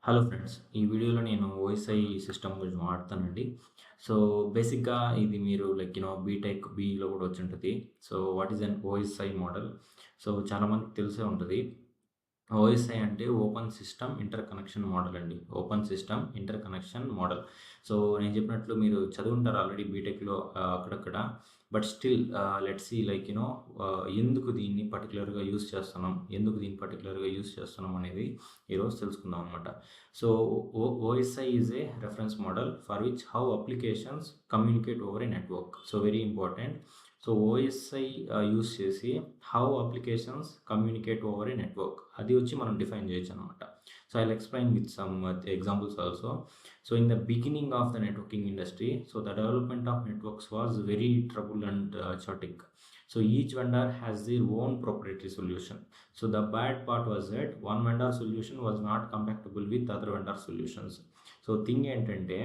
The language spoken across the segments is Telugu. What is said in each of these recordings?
Hello friends. ఈ వీడియోలో నేను ఓఎస్ఐ సిస్టమ్ గురించి మాట్లాడతానండి. సో, బేసిక్‌గా ఇది మీరు బీటెక్, బీఈలో కూడా వచ్చుంటది. So, what is an OSI model? So, చాలా మందికి తెలిసే ఉంటది. ఓఎస్ఐ అంటే open system inter connection model. Open system inter connection. సో, నేను చెప్పినట్లు మీరు చదువుంటారు ఆల్రెడీ బీటెక్‌లో అక్కడక్కడ. బట్ స్టిల్ లెట్స్ సీ ఎందుకు దీన్ని పర్టిక్యులర్‌గా యూజ్ చేస్తున్నాం? ఎందుకు దీన్ని పర్టిక్యులర్‌గా యూజ్ చేస్తున్నాం అనేది ఈరోజు తెలుసుకుందాం అనమాట. So, OSI is a reference model for which how applications communicate over a network. So, very important. So, OSI use చేసి how applications communicate over a network అది వచ్చి మనం డిఫైన్ చేయొచ్చు అనమాట. So, I will explain with some examples also. So, in the beginning of the networking industry, so the development of networks was very trouble and chaotic. So each vendor has their own proprietary solution. So the bad part was that one vendor solution was not compatible with other vendor solutions. So thing ఏంటంటే,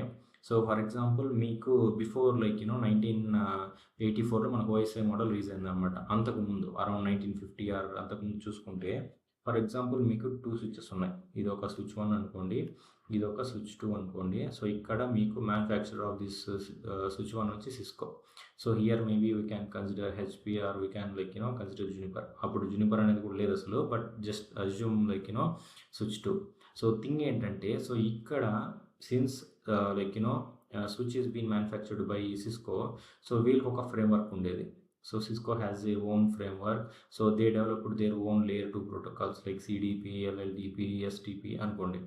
సో ఫర్ ఎగ్జాంపుల్ మీకు బిఫోర్ 1984లో మనకు ఓఎస్ఐ మోడల్ రిలీజ్ అయిందనమాట. అంతకుముందు అరౌండ్ 1950 ఆర్ అంతకుముందు చూసుకుంటే, ఫర్ ఎగ్జాంపుల్ మీకు 2 స్విచెస్ ఉన్నాయి. ఇది ఒక స్విచ్ 1 అనుకోండి, ఇది ఒక స్విచ్ 2 అనుకోండి. సో ఇక్కడ మీకు మ్యానుఫ్యాక్చరర్ ఆఫ్ దిస్ స్విచ్ 1 వచ్చి Cisco. So here maybe we can consider HP or we can consider Juniper. అప్పుడు జునిపర్ అనేది కూడా లేదు అసలు. But just assume switch 2. So thing ఏంటంటే, సో ఇక్కడ since switch is been manufactured by Cisco. So వీళ్ళకి ఒక ఫ్రేమ్వర్క్ ఉండేది. So Cisco has their own framework. So they developed their own layer 2 protocols like CDP, LLDP, STP అనుకోండి.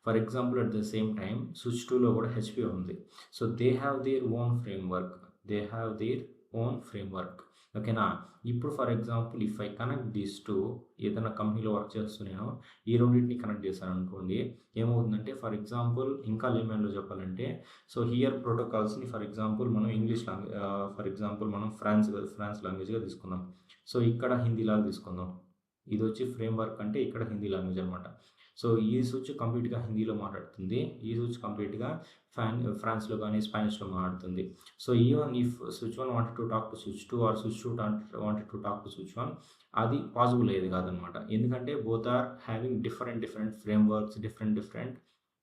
For example at the same time switch 2లో కూడా హెచ్‌పి ఉంది. So they have their own framework. They have their own framework. ఓకేనా? ఇప్పుడు for example if I connect these 2, ఏదైనా కంపెనీలో వర్క్ చేస్తూ నేను ఈ రెండింటిని కనెక్ట్ చేశాను అనుకోండి, ఏమవుతుందంటే ఫర్ ఎగ్జాంపుల్ ఇంకా లేమన్‌లో చెప్పాలంటే, సో హియర్ ప్రోటోకాల్స్‌ని ఫర్ ఎగ్జాంపుల్ మనం ఫర్ ఎగ్జాంపుల్ మనం ఫ్రాన్స్ లాంగ్వేజ్‌గా తీసుకుందాం. సో ఇక్కడ హిందీ లాగా తీసుకుందాం. ఇది వచ్చి ఫ్రేమ్వర్క్ అంటే ఇక్కడ హిందీ లాంగ్వేజ్ అనమాట. సో ఈ స్విచ్ కంప్లీట్‌గా హిందీలో మాట్లాడుతుంది. ఈ స్విచ్ కంప్లీట్‌గా ఫ్రాన్స్‌లో కానీ, స్పానిష్‌లో మాట్లాడుతుంది. So even if switch 1 wanted to talk to switch 2 or switch 2 wanted to talk to switch 1, అది పాసిబుల్ అయ్యేది కాదనమాట. ఎందుకంటే both are having different frameworks, different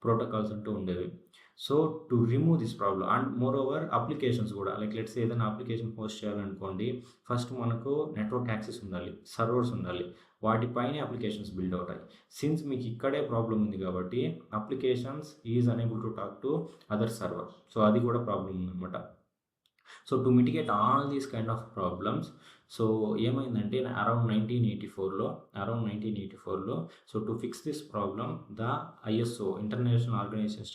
protocols అంటూ ఉండేవి. So to remove this problem and moreover applications కూడా లెట్స్ సే ఏదైనా అప్లికేషన్ పోస్ట్ చేయాలనుకోండి, ఫస్ట్ మనకు నెట్వర్క్ యాక్సెస్ ఉండాలి, సర్వర్స్ ఉండాలి. వాటిపైనే అప్లికేషన్స్ బిల్డ్ అవుతాయి. సిన్స్ మీకు ఇక్కడే ప్రాబ్లమ్ ఉంది కాబట్టి applications is unable to talk to other server. So అది కూడా ప్రాబ్లమ్ ఉందనమాట. So to mitigate all these kind of problems, so ఏమైందంటే అరౌండ్ 1984లో so to fix this problem the ISO, international organization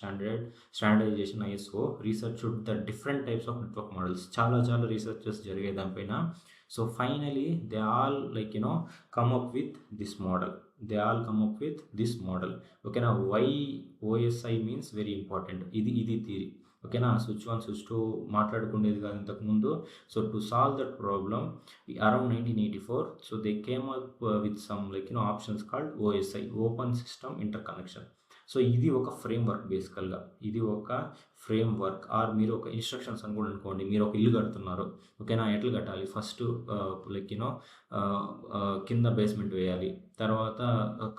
standardization ISO researched the different types of network models. చాలా రీసెర్చెస్ జరిగాయి దానిపైన. So finally they all come up with this model. ఓకేనా? Why OSI means very important. ఇది థియరీ. ఓకేనా? స్విచ్ 1, స్విచ్ 2 మాట్లాడుకునేది కాదు ఇంతకుముందు. So to solve that problem around 1984, so they came up with some options called OSI, open system inter connection. So ఇది ఒక ఫ్రేమ్వర్క్ బేసికల్గా. ఇది ఒక ఫ్రేమ్వర్క్ ఆర్ మీరు ఒక ఇన్స్ట్రక్షన్స్ అని కూడా అనుకోండి. మీరు ఒక ఇల్లు కడుతున్నారు. ఓకేనా? ఎట్లా కట్టాలి? ఫస్ట్ కింద బేస్మెంట్ వేయాలి. తర్వాత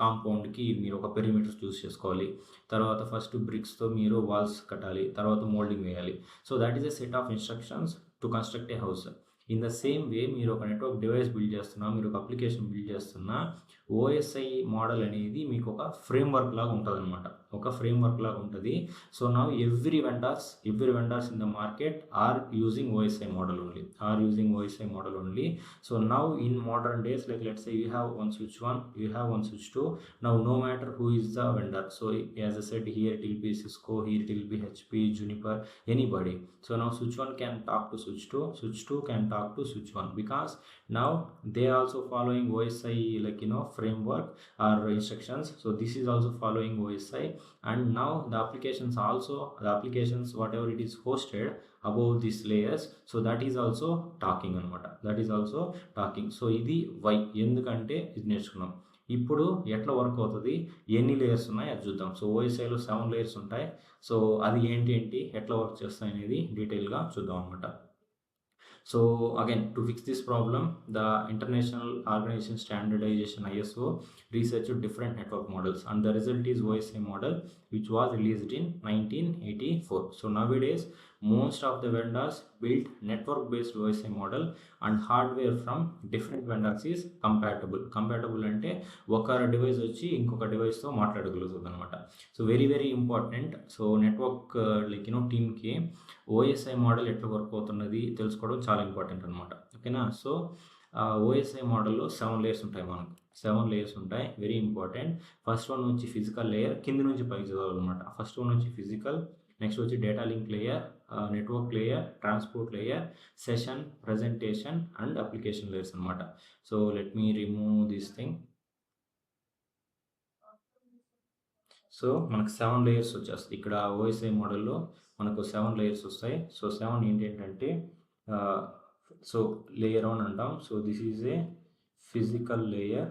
కాంపౌండ్కి మీరు ఒక పెరిమీటర్ చూస్ చేసుకోవాలి. తర్వాత ఫస్ట్ బ్రిక్స్తో మీరు వాల్స్ కట్టాలి. తర్వాత మోల్డింగ్ వేయాలి. So that is a set of instructions to construct a house. In the same way మీరు ఒక నెట్వర్క్ డివైస్ బిల్డ్ చేస్తున్నా, మీరు ఒక అప్లికేషన్ బిల్డ్ చేస్తున్నా, ఓఎస్ఐ మోడల్ అనేది మీకు ఒక ఫ్రేమ్వర్క్ లాగా ఉంటుందన్నమాట. So now every vendors in the market are using OSI model only. So now in modern days, let's say you have one switch 1, you have one switch 2. Now no matter who is the vendor. So as I said, here it will be Cisco, here it will be HP, Juniper, anybody. So now switch 1 can talk to switch 2, switch 2 can talk to switch 1, because now they are also following OSI framework or instructions. So this is also following OSI, and now the applications whatever it is hosted above these layers, so that is also talking anamata. So ఇది why, ఎందుకంటే ఇది నేర్చుకున్నాం. ఇప్పుడు ఎట్లా వర్క్ అవుతుంది, ఎన్ని లేయర్స్ ఉన్నాయి అది చూద్దాం. సో ఓఎస్ఐలో 7 లేయర్స్ ఉంటాయి. సో అది ఏంటి ఎట్లా వర్క్ చేస్తాయి అనేది డీటెయిల్గా చూద్దాం అనమాట. So again, to fix this problem, the International Organization Standardization ISO researched different network models, and the result is OSI model, which was released in 1984. So nowadays most of the vendors built network based OSI model, and hardware from different vendors is compatible అంటే ఒక డివైస్ వచ్చి ఇంకొక డివైస్తో మాట్లాడగలుగుతుంది అనమాట. So very important. So network టీమ్కి ఓఎస్ఐ మోడల్ ఎట్లా వర్క్ అవుతున్నది తెలుసుకోవడం చాలా ఇంపార్టెంట్ అనమాట. ఓకేనా. సో ఓఎస్ఐ మోడల్లో 7 లేయర్స్ ఉంటాయి. మనకు 7 లేయర్స్ ఉంటాయి, వెరీ ఇంపార్టెంట్. ఫస్ట్ వన్ వచ్చి ఫిజికల్ లేయర్, కింద నుంచి పైకి చదవాలన్నమాట. ఫస్ట్ వన్ వచ్చి ఫిజికల్, నెక్స్ట్ వచ్చి data link layer, network layer, transport layer, session, presentation and application layers అనమాట. So let me remove this thing. So మనకు 7 లేయర్స్ వచ్చేస్తాయి ఇక్కడ ఓఎస్ఐ మోడల్లో. మనకు 7 లేయర్స్ వస్తాయి. సో 7 ఏంటంటే సో లేయర్ 1 అంటాం. So this is a physical layer.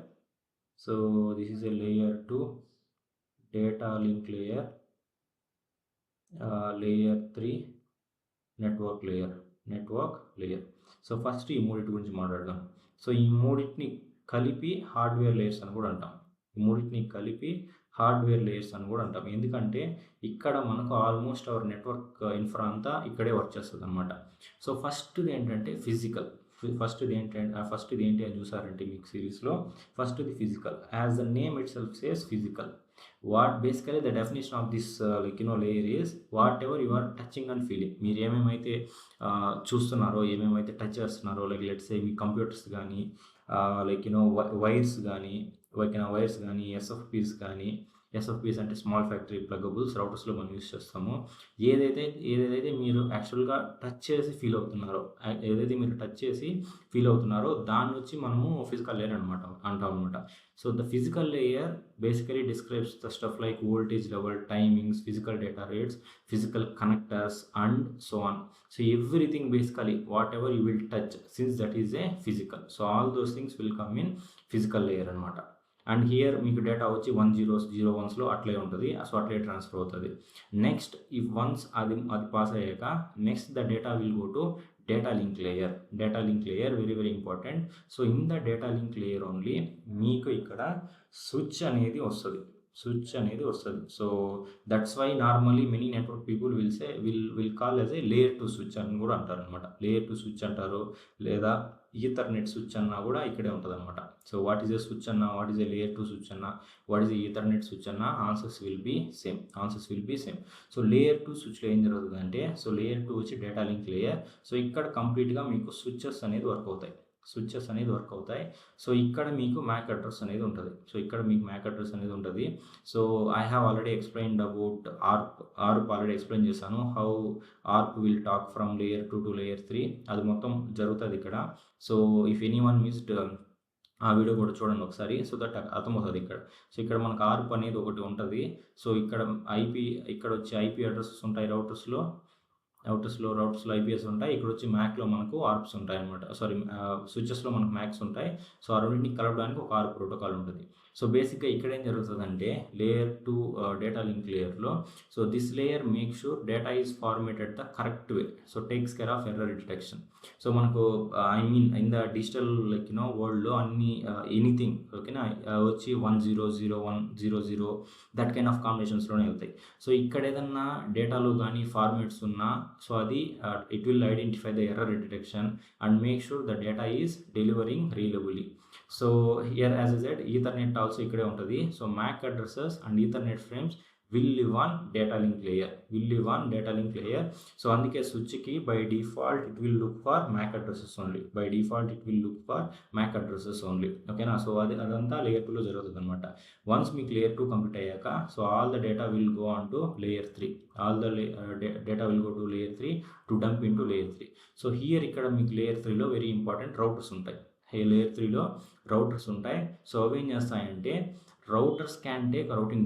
So this is a layer 2 data link layer, layer 3 network layer. So first ఈ మూడింటి గురించి మాట్లాడదాం. సో ఈ మూడింటిని కలిపి హార్డ్వేర్ లేయర్స్ అని కూడా అంటాం. ఎందుకంటే ఇక్కడ మనకు ఆల్మోస్ట్ అవర్ నెట్వర్క్ ఇన్ఫ్రా అంతా ఇక్కడే వర్క్ చేస్తుంది అనమాట. సో ఫస్ట్ది ఏంటంటే ఫిజికల్. ఫస్ట్ది ఏంటి అని చూసారంటే మీకు సిరీస్లో ఫస్ట్ది physical. As the name itself says physical. What basically the definition of this layer is whatever you are touching and feeling. మీరు ఏమేమైతే చూస్తున్నారో, ఏమేమైతే టచ్ చేస్తున్నారో, లెట్స్ సే మీ కంప్యూటర్స్ కానీ వైర్స్ కానీ ఎస్ఎఫ్పీస్ అంటే స్మాల్ ఫ్యాక్టరీ ప్లగబుల్స్, రౌటర్స్లో మనం యూస్ చేస్తాము. ఏదైతే మీరు యాక్చువల్గా టచ్ చేసి ఫీల్ అవుతున్నారో దాన్ని వచ్చి మనము ఫిజికల్ లేయర్ అంటాం అనమాట. So the physical layer basically describes the stuff like voltage level, timings, physical data rates, physical connectors and so on. So everything basically whatever you will touch, since that is a physical, so all those things will come in physical layer anamata. And here మీకు డేటా వచ్చి 1001లో అట్లే ఉంటుంది. సో అట్లే ట్రాన్స్ఫర్ అవుతుంది. నెక్స్ట్ ఇఫ్ వన్స్ అది పాస్ అయ్యాక next the data will go to data link layer. Very important. So in the data link layer only మీకు ఇక్కడ స్విచ్ అనేది వస్తుంది. So that's why normally many network people will call as a layer 2 switch అని కూడా అంటారు అనమాట. లేయర్ 2 స్విచ్ అంటారు, లేదా ఈథర్నెట్ స్విచ్ అన్నా కూడా ఇక్కడే ఉంటుంది అనమాట. So what is a switch అన్నా, what is a layer 2 switch అన్నా, what is a Ethernet switch అన్నా, answers will be same. So layer 2 స్విచ్లో ఏం జరుగుతుందంటే, సో లేయర్ 2 వచ్చి డేటా లింక్ లేయర్. సో ఇక్కడ కంప్లీట్గా మీకు స్విచెస్ అనేది వర్క్ అవుతాయి. సో ఇక్కడ మీకు మ్యాక్ అడ్రస్ అనేది ఉంటుంది. So I have already explained about ARP already explain చేశాను. How ARP will talk from layer 2 to layer 3. అది మొత్తం జరుగుతుంది ఇక్కడ. సో ఇఫ్ ఎనీవన్ మిస్డ్ ఆ వీడియో కూడా చూడండి ఒకసారి, సో దట్ అర్థమవుతుంది ఇక్కడ. సో ఇక్కడ మనకు ఆర్ప్ అనేది ఒకటి ఉంటుంది. సో ఇక్కడ వచ్చి ఐపీ అడ్రసెస్ ఉంటాయి రౌటర్స్లో ఐపీఎస్ ఉంటాయి. ఇక్కడ వచ్చి మ్యాక్లో మనకు ఆర్ప్స్ ఉంటాయి అనమాట. స్విచెస్లో మనకు మ్యాక్స్ ఉంటాయి. సో ఆ రెండింటిని కలపడానికి ఒక ఆర్ప్ ప్రోటోకాల్ ఉంటుంది. సో బేసిక్గా ఇక్కడ ఏం జరుగుతుందంటే లేయర్ 2 డేటా లింక్ లేయర్లో, so this layer make sure data is formatted the correct way. So takes care of error detection. So మనకు ఇన్ ద డిజిటల్ వరల్డ్లో అన్ని ఎనీథింగ్ ఓకేనా వచ్చి 100100 దట్ కైండ్ ఆఫ్ కాంబినేషన్స్లోనే వెళ్తాయి. సో ఇక్కడ ఏదన్నా డేటాలో కానీ ఫార్మేట్స్ ఉన్నా, సో అది it will identify the error detection and make sure the data is delivering reliably. So here as a said Ethernet also ఇక్కడే ఉంటుంది. So MAC addresses and Ethernet frames will live on data link layer. So అందుకే స్విచ్కి by default it will look for MAC addresses only. ఓకేనా. సో అదంతా లేయర్ 2లో జరుగుతుంది అనమాట. వన్స్ మీకు లేయర్ 2 కంప్లీట్ అయ్యాక, so all the data will go on to layer 3. Data will go to layer 3 to dump in to layer 3. So here ఇక్కడ మీకు లేయర్ 3లో వెరీ ఇంపార్టెంట్ రౌటర్స్ ఉంటాయి. లేయర్ 3లో రౌటర్స్ ఉంటాయి. సో అవి ఏం చేస్తాయంటే routers can take routing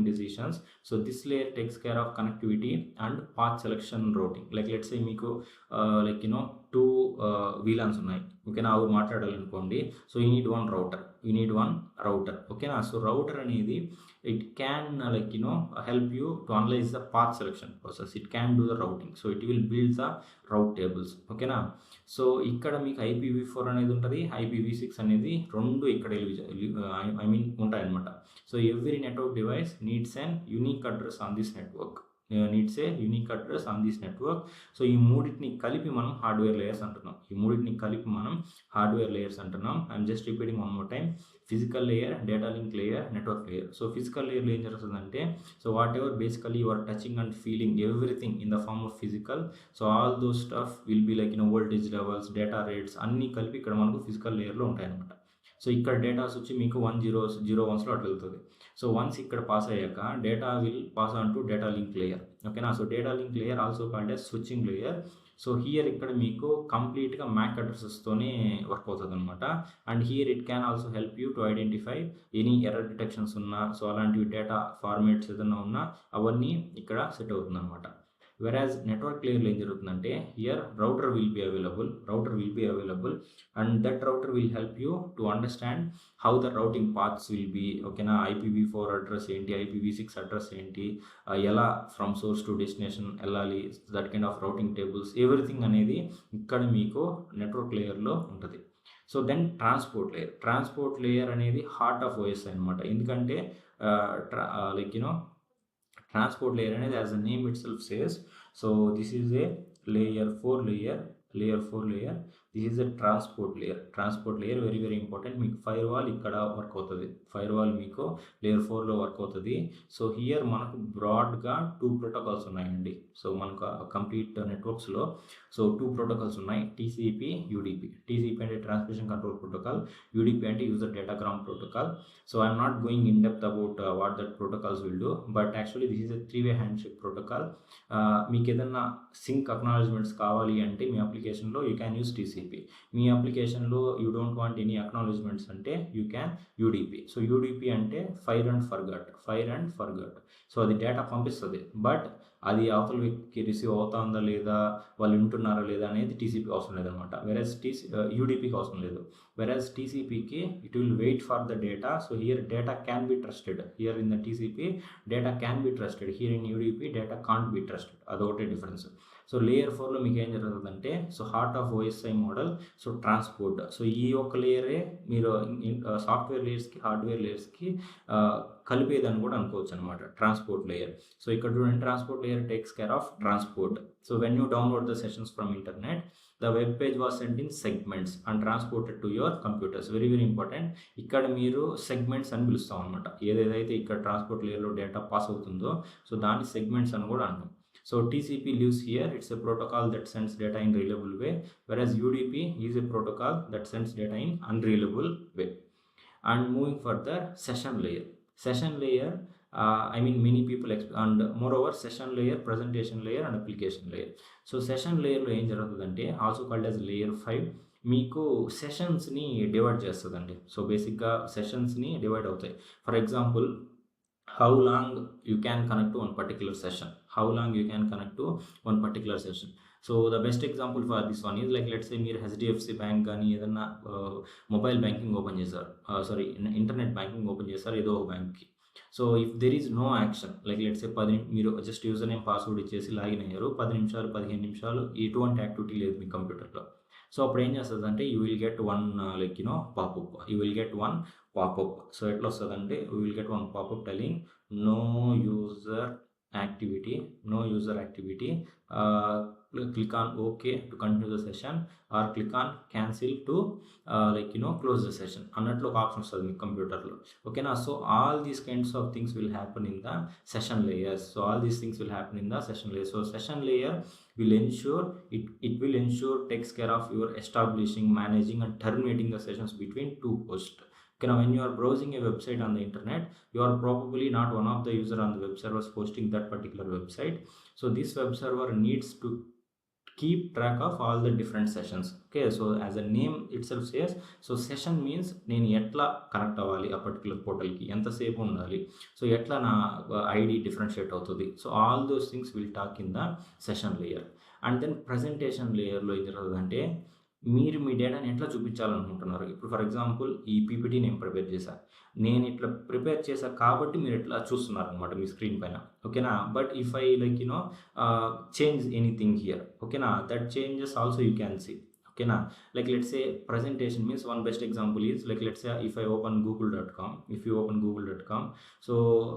decisions. So this layer takes care of connectivity and path selection routing. Like let's say మీకు two VLANs ఉన్నాయి. ఓకేనా, అవి మాట్లాడాలనుకోండి. So you need 1 router. you need one router. Okay na? So router అనేది it can help you to analyze the path selection process. It can do the routing, so it will build the route tables. Okay na? So ఇక్కడ మీకు IPv4 అనేది ఉంటుంది, IPv6 అనేది రెండు ఇక్కడ ఉంటాయన్నమాట. So every network device needs an unique address on this network. So ఈ మూడింటిని కలిపి మనం హార్డ్వేర్ లేయర్స్ అంటున్నాం. I'm just repeating one more time. Physical layer, data link layer, network layer. So physical లేయర్లో ఏం జరుగుతుందంటే, so whatever basically you are touching and feeling everything in the form of physical. So all those stuff will be like voltage levels, data rates అన్నీ కలిపి ఇక్కడ మనకు ఫిజికల్ లేయర్లో ఉంటాయన్నమాట. సో ఇక్కడ డేటాస్ వచ్చి మీకు 101లో అట్లా వెళ్తుంది. సో వన్స్ ఇక్కడ పాస్ అయ్యాక data will pass on to data link layer. ఓకేనా? So data link layer also called as switching layer. So here ఇక్కడ మీకు కంప్లీట్గా మ్యాక్ అడ్రసెస్తోనే వర్క్ అవుతుంది అనమాట. And here it can also help you to identify any error detections ఉన్నా, సో అలాంటివి డేటా ఫార్మేట్స్ ఏదైనా ఉన్నా అవన్నీ ఇక్కడ సెట్ అవుతుంది అనమాట. వెరాజ్ నెట్వర్క్ లేయర్లో ఏం జరుగుతుందంటే, here router will be available and that router will help you to understand how the routing paths will be. ఓకేనా? IPv4 అడ్రస్ ఏంటి, IPv6 అడ్రస్ ఏంటి, ఎలా ఫ్రమ్ సోర్స్ టు డెస్టినేషన్ వెళ్ళాలి, that kind of routing tables, everything అనేది ఇక్కడ మీకు నెట్వర్క్ లేయర్లో ఉంటుంది. సో దెన్ ట్రాన్స్పోర్ట్ లేయర్ అనేది హార్ట్ ఆఫ్ OS అనమాట. ఎందుకంటే transport layer అనేది as the name itself says, so this is a layer 4 layer. This is a transport layer very very important. మీకు ఫైర్ వాల్ ఇక్కడ వర్క్ అవుతుంది, ఫైర్ వాల్ మీకు లేయర్ 4లో వర్క్ అవుతుంది. సో హియర్ మనకు బ్రాడ్గా 2 ప్రోటోకాల్స్ ఉన్నాయండి. సో మనకు కంప్లీట్ నెట్వర్క్స్లో సో 2 ప్రోటోకాల్స్ ఉన్నాయి, TCP, UDP. TCP అంటే ట్రాన్స్మిషన్ కంట్రోల్ ప్రోటోకాల్, UDP అంటే user datagram protocol. So I'm not going in depth about what that protocols will do, but actually this is a 3-way handshake protocol. మీకు ఏదన్నా సింక్ అక్నాలజ్మెంట్స్ కావాలి అంటే మీ అప్లికేషన్లో యూ క్యాన్ యూస్ TCP. మీ అప్లికేషన్లో యూ డోంట్ వాంట్ ఎనీ అక్నాలజ్మెంట్స్ అంటే you can UDP. So UDP అంటే ఫైర్ అండ్ ఫర్గట్. సో అది డేటా పంపిస్తుంది, బట్ అది అవతల వ్యక్తికి రిసీవ్ అవుతుందా లేదా, వాళ్ళు వింటున్నారా లేదా అనేది TCP అవసరం లేదనమాట. వెరాజ్ UDPకి అవసరం లేదు. వెరాజ్ TCPకి it will wait for the data. So here data can be trusted. Here in the TCP data can be trusted, here in UDP data can't be trusted. అదొకటే డిఫరెన్స్. సో లేయర్ 4లో మీకు ఏం జరుగుతుందంటే, so heart of OSI model, so transport. So ఈ ఒక్క లేయరే మీరు సాఫ్ట్వేర్ లేయర్స్కి, హార్డ్వేర్ లేయర్స్కి కలిపేదని కూడా అనుకోవచ్చు అనమాట, ట్రాన్స్పోర్ట్ లేయర్. సో ఇక్కడ చూడండి, transport layer takes care of transport. So when you download the sessions from internet, the web page was sent in segments and transported to your computers. very very important. ఇక్కడ మీరు సెగ్మెంట్స్ అని పిలుస్తాం అనమాట. ఏదైతే ఇక్కడ ట్రాన్స్పోర్ట్ లేయర్లో డేటా పాస్ అవుతుందో సో దాన్ని సెగ్మెంట్స్ అని కూడా అంటాం. So TCP lives here. It's a protocol that sends data in reliable way, whereas UDP is a protocol that sends data in unreliable way. And moving further, session layer. Many people and moreover session layer, presentation layer and application layer. So session layer లో ఏం జరుగుతుందంటే, ఆల్సో కాల్డ్ యాజ్ లేయర్ 5, మీకు సెషన్స్ని డివైడ్ చేస్తుందండి. సో బేసిక్గా సెషన్స్ని డివైడ్ అవుతాయి. For example, how long you can connect to one particular session. So the best example for this one is like, let's say మీరు HDFC బ్యాంక్ కానీ ఏదన్నా మొబైల్ బ్యాంకింగ్ ఓపెన్ చేశారు, ఇంటర్నెట్ బ్యాంకింగ్ ఓపెన్ చేశారు ఏదో ఒక బ్యాంక్కి. So if there is no action, like let's say మీరు జస్ట్ యూజర్ నేమ్ పాస్వర్డ్ ఇచ్చేసి లాగిన్ అయ్యారు, 10 నిమిషాలు 15 నిమిషాలు ఎటువంటి యాక్టివిటీ లేదు మీ కంప్యూటర్లో. సో అప్పుడు ఏం చేస్తుంది అంటే, you will get one popup. So ఎట్లా వస్తుందంటే, you will get one popup telling no user activity. Click on OK to continue the session or click on cancel to close the session అన్నట్లు ఒక ఆప్షన్ వస్తుంది మీ కంప్యూటర్లో. ఓకేనా? So all these kinds of things will happen in the session layers. So session layer will ensure takes care of your establishing, managing and terminating the sessions between two hosts. Okay, now when you are browsing a website on the internet, you are probably not one of the user on the web servers hosting that particular website. So this web server needs to keep track of all the different sessions. Okay, so as the name itself says, so session means నేను ఎట్లా కనెక్ట్ అవ్వాలి ఆ పర్టికులర్ పోర్టల్కి, ఎంతసేపు ఉండాలి, సో ఎట్లా నా ఐడి డిఫరెన్షియేట్ అవుతుంది. So all those things will talk in the session layer. And then presentation లేయర్లో ఏం జరుగుతుందంటే, మీరు మీ డేటాని ఎట్లా చూపించాలనుకుంటున్నారు? ఇప్పుడు ఫర్ ఎగ్జాంపుల్ ఈ పీపీటీ నేను ప్రిపేర్ చేశా. నేను ఇట్లా ప్రిపేర్ చేశా కాబట్టి మీరు ఇట్లా చూస్తున్నారనమాట మీ స్క్రీన్ పైన. ఓకేనా? But if I like change anything here. ఓకేనా? That changes also you can see. ఓకేనా? Like let's say presentation means one best example is like let's say if I open google.com, if you open google.com, so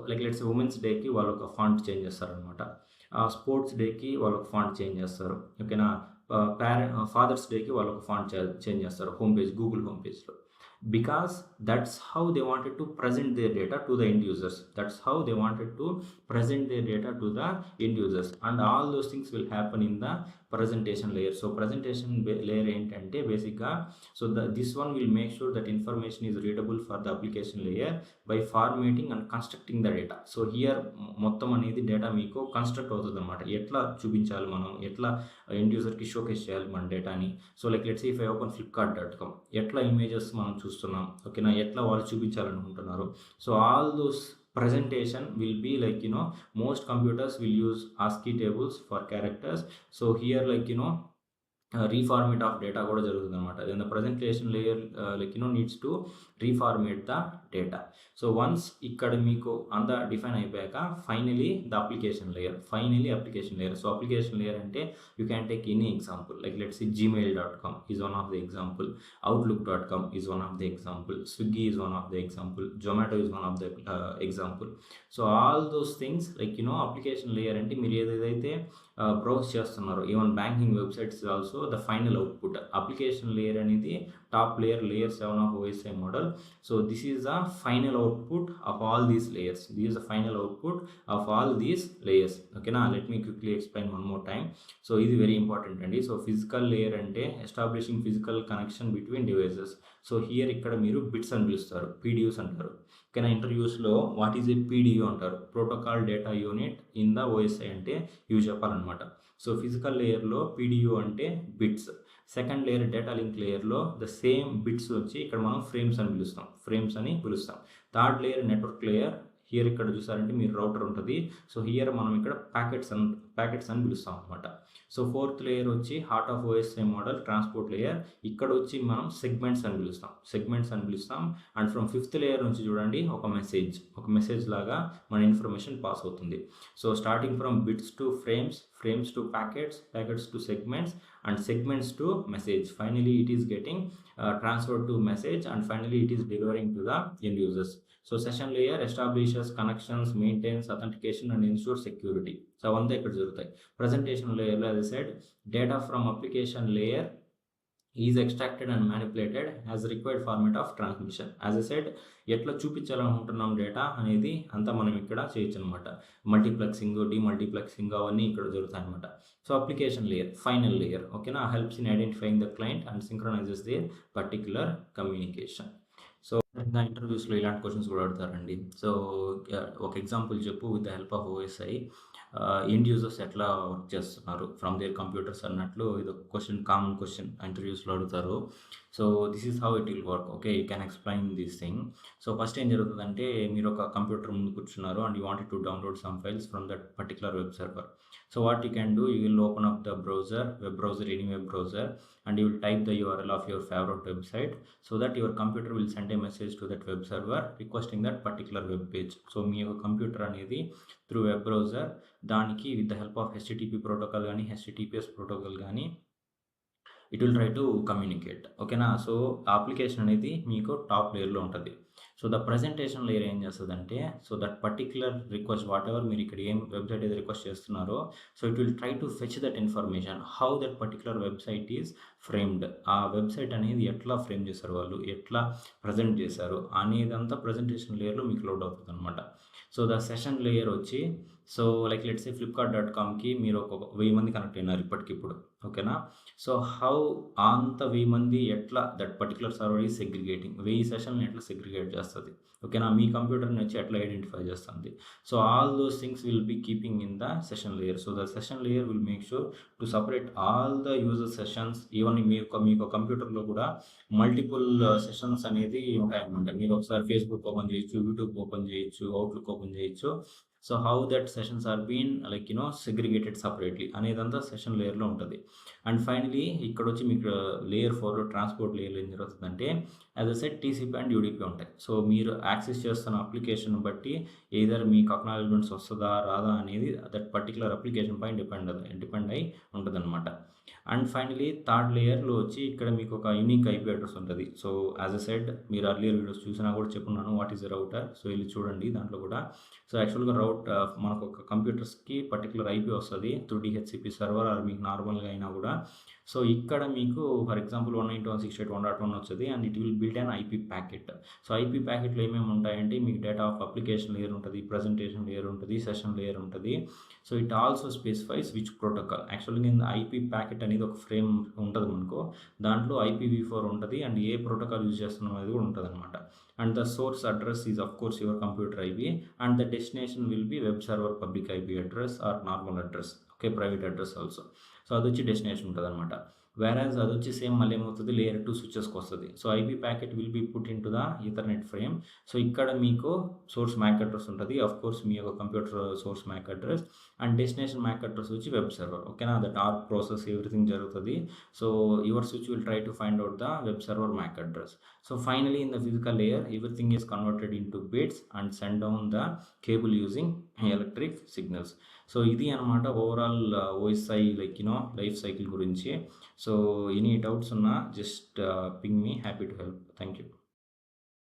like let's say women's డేకి వాళ్ళు ఒక ఫాంట్ చేంజ్ చేస్తారనమాట. స్పోర్ట్స్ డేకి వాళ్ళు ఒక ఫాంట్ చేంజ్ చేస్తారు. ఓకేనా? ఫాదర్స్ డేకి వాళ్ళు ఒక ఫాంట్ చేంజ్ చేస్తారు హోమ్ పేజ్, గూగుల్ హోమ్ పేజ్లో. Because that's how they wanted to present their data to the end users. That's how they wanted to present their data to the end users, and all those things will happen in the presentation layer. So presentation layer ఏంటంటే బేసిక్గా this one will make sure that information is readable for the application layer by formatting and constructing the data. So here మొత్తం అనేది డేటా మీకు కన్స్ట్రక్ట్ అవుతుంది అనమాట. ఎట్లా చూపించాలి మనం, ఎట్లా ఎండ్ యూజర్కి షోకేస్ చేయాలి మన డేటాని. So like let's if I open flipkart.com, ఎట్లా ఇమేజెస్ మనం చూస్తున్నాం, ఓకేనా, ఎట్లా వాళ్ళు చూపించాలనుకుంటున్నారు. So all those presentation will be like most computers will use ASCII tables for characters. So here like reformat of data కూడా జరుగుతుంది అనమాట. then the presentation layer needs to reformat the data. So once ఇక్కడ మీకు అంత డిఫైన్ అయిపోయాక finally the application layer. So application layer అంటే you can take any example. Like let's see gmail.com is one of the example, outlook.com is one of the example, Swiggy is one of the example, Zomato is one of the example. So all those things like application layer అంటే మీరు ఏదైతే బ్రౌజ్ చేస్తున్నారు, even banking websites also the final output. Application layer అనేది top layer, layer 7 of OSI model. So this is the final output of all these layers. This is the final output of all these layers. ఓకేనా? Let me quickly explain one more time. So ఇది వెరీ ఇంపార్టెంట్ అండి. సో ఫిజికల్ లేయర్ అంటే establishing physical connection between devices. So here ఇక్కడ మీరు బిట్స్ అని పిలుస్తారు, పీడియూస్ అంటారు. ఓకేనా? ఇంటర్వ్యూస్లో వాట్ ఈజ్ ఏ పీడియూ అంటారు, protocol data unit in the OSI అంటే ఇవి చెప్పాలన్నమాట. సో ఫిజికల్ లేయర్లో పీడియూ అంటే bits. Second layer data link లేయర్లో ద సేమ్ బిట్స్ వచ్చి ఇక్కడ మనం ఫ్రేమ్స్ అని పిలుస్తాం. Third layer network layer. Here ఇక్కడ చూసారంటే మీరు రౌటర్ ఉంటుంది. సో హియర్ మనం ఇక్కడ ప్యాకెట్స్ అని పిలుస్తాం అనమాట. సో ఫోర్త్ లేయర్ వచ్చి heart of OSI model, transport layer. ఇక్కడ వచ్చి మనం సెగ్మెంట్స్ అని పిలుస్తాం. అండ్ ఫ్రమ్ ఫిఫ్త్ లేయర్ నుంచి చూడండి ఒక మెసేజ్ లాగా మన ఇన్ఫర్మేషన్ పాస్ అవుతుంది. So starting from bits to frames to packets to segments, and segments to message. Finally it is getting transferred to message, and finally it is delivering to the end users. So session layer establishes connections, maintains authentication and ensures security. So avante ikkada jarugutayi. Presentation layer lo as I said, data from application layer is extracted and manipulated as required format of transmission. As I said, ఎట్లా చూపించాలనుకుంటున్నాం డేటా అనేది అంతా మనం ఇక్కడ చేయొచ్చు అనమాట. మల్టీప్లెక్సింగ్, డీమల్టీప్లెక్సింగ్ అవన్నీ ఇక్కడ జరుగుతాయి అనమాట. So application layer, final layer, ఓకేనా, helps in identifying the client and synchronizes their particular communication. So ఇంకా ఇంటర్వ్యూస్లో ఇలాంటి క్వశ్చన్స్ కూడా అడుగుతారండి. సో ఒక ఎగ్జాంపుల్ చెప్పు with the help of OSI end users ఎట్లా వర్క్ చేస్తున్నారు ఫ్రమ్ దేర్ కంప్యూటర్స్ అన్నట్లు ఇది ఒక క్వశ్చన్, కామన్ క్వశ్చన్ ఇంటర్వ్యూస్లో అడుగుతారు. So this is how it will work. Okay, you can explain this thing. So first ఏం జరుగుతుందంటే మీరు ఒక కంప్యూటర్ ముందు కూర్చున్నారు and you wanted to download some files from that particular web server. So what you can do, you will open up the browser, any web browser, and you will type the URL of your favorite website, so that your computer will send a message to that web server requesting that particular web page. So మీ యొక్క కంప్యూటర్ అనేది త్రూ వెబ్ బ్రౌజర్ దానికి with the help of HTTP protocol కానీ HTTPS ప్రోటోకాల్ కానీ it will try to communicate. ఓకేనా? సో అప్లికేషన్ అనేది మీకు టాప్ లేయర్లో ఉంటుంది. సో ద ప్రజెంటేషన్ లేయర్ ఏం చేస్తుందంటే, so that particular request what ever మీరు ఇక్కడ ఏం వెబ్సైట్ ఏదో రిక్వెస్ట్ చేస్తున్నారో, so it will try to fetch that information how that particular website is framed. ఆ వెబ్సైట్ అనేది ఎట్లా ఫ్రేమ్ చేశారు, వాళ్ళు ఎట్లా ప్రజెంట్ చేశారు అనేదంతా ప్రజెంటేషన్ లేయర్లో మీకు లోడ్ అవుతుంది అనమాట. సో ద సెషన్ లేయర్ వచ్చి, సో లైక్ లెట్స్ సే flipkart.comకి మీరు ఒక 1000 మంది కనెక్ట్ అయినారు ఇప్పటికిప్పుడు. ఓకేనా? సో హౌ అంత 1000 మంది ఎట్లా that particular server is segregating, 1000 సెషన్లు ఎట్లా సెగ్రిగేట్ చేస్తుంది, ఓకేనా, మీ కంప్యూటర్ని వచ్చి ఎట్లా ఐడెంటిఫై చేస్తుంది. So all those things will be keeping in the session layer. So the session layer will make sure to separate all the user sessions. Even మీ యొక్క కంప్యూటర్లో కూడా మల్టిపుల్ సెషన్స్ అనేది ఉంటాయన్నమాట. మీరు ఒకసారి ఫేస్బుక్ ఓపెన్ చేయొచ్చు, యూట్యూబ్ ఓపెన్ చేయొచ్చు, అవుట్లుక్ ఓపెన్ చేయొచ్చు. So how that sessions are been like segregated separately అనేదంతా సెషన్ లేయర్లో ఉంటుంది. అండ్ ఫైనలీ ఇక్కడ వచ్చి మీకు లేయర్ 4 ట్రాన్స్పోర్ట్ లేయర్లో ఏం జరుగుతుందంటే as a set TCP and UDP ఉంటాయి. సో మీరు యాక్సెస్ చేస్తున్న అప్లికేషన్ బట్టి ఎయిదర్ మీకు అక్నాలెడ్జ్మెంట్స్ వస్తుందా రాదా అనేది దట్ పర్టికులర్ అప్లికేషన్ పైన డిపెండ్ అయి ఉంటుందన్నమాట. అండ్ ఫైనలీ థర్డ్ లేయర్లో వచ్చి ఇక్కడ మీకు ఒక యూనిక్ ఐపీ అడ్రస్ ఉంటుంది. సో యాజ్ అ సెడ్ మీరు అర్లియర్ వీడియోస్ చూసినా కూడా చెప్పున్నాను what is the router. So వెళ్ళి చూడండి దాంట్లో కూడా. సో యాక్చువల్గా మనకు ఒక కంప్యూటర్స్కి పర్టికులర్ ఐపీ వస్తుంది త్రూ డిహెచ్సిపి సర్వర్ ఆర్ మీకు నార్మల్గా అయినా కూడా. సో ఇక్కడ మీకు ఫర్ ఎగ్జాంపుల్ 192.168.1.1 వస్తుంది and it will build an IP packet. So IP ప్యాకెట్లో ఏమేమి ఉంటాయంటే మీకు డేటా ఆఫ్ అప్లికేషన్ లేయర్ ఉంటుంది, ప్రజెంటేషన్ లేయర్ ఉంటుంది, సెషన్ లేయర్ ఉంటుంది. So it also specifies which protocol. యాక్చువల్గా ఐపీ ప్యాకెట్ అనేది ఒక ఫ్రేమ్ ఉంటుంది మనకు, దాంట్లో IPv4 ఉంటుంది అండ్ ఏ ప్రోటోకాల్ యూజ్ చేస్తున్నాం అనేది కూడా ఉంటుంది అనమాట. And the source address is of course your computer IP and the destination will be web server public IP address or normal address, okay, private address also. So అది వచ్చి డెస్టినేషన్ ఉంటుంది అనమాట. వేరాజ్ అది వచ్చి సేమ్ మళ్ళీ ఏమవుతుంది లేయర్ 2 స్విచెస్కి వస్తుంది. So IP packet will be put into the ethernet frame. So ఇక్కడ మీకు సోర్స్ మ్యాక్ అడ్రస్ ఉంటుంది, అఫ్ కోర్స్ మీ యొక్క computer source MAC address and destination MAC address వచ్చి వెబ్ సర్వర్, ఓకేనా. దట్ ఆర్ ప్రాసెస్ ఎవ్రీథింగ్ జరుగుతుంది. So your switch will try to find out the web server MAC address. So finally in the physical layer everything is converted into bits and send down the cable using electric signals. So ఇది అనమాట ఓవరాల్ ఓఎస్ఐ లైఫ్ సైకిల్ గురించి. సో ఎనీ డౌట్స్ ఉన్నా just ping me, happy to help. Thank you.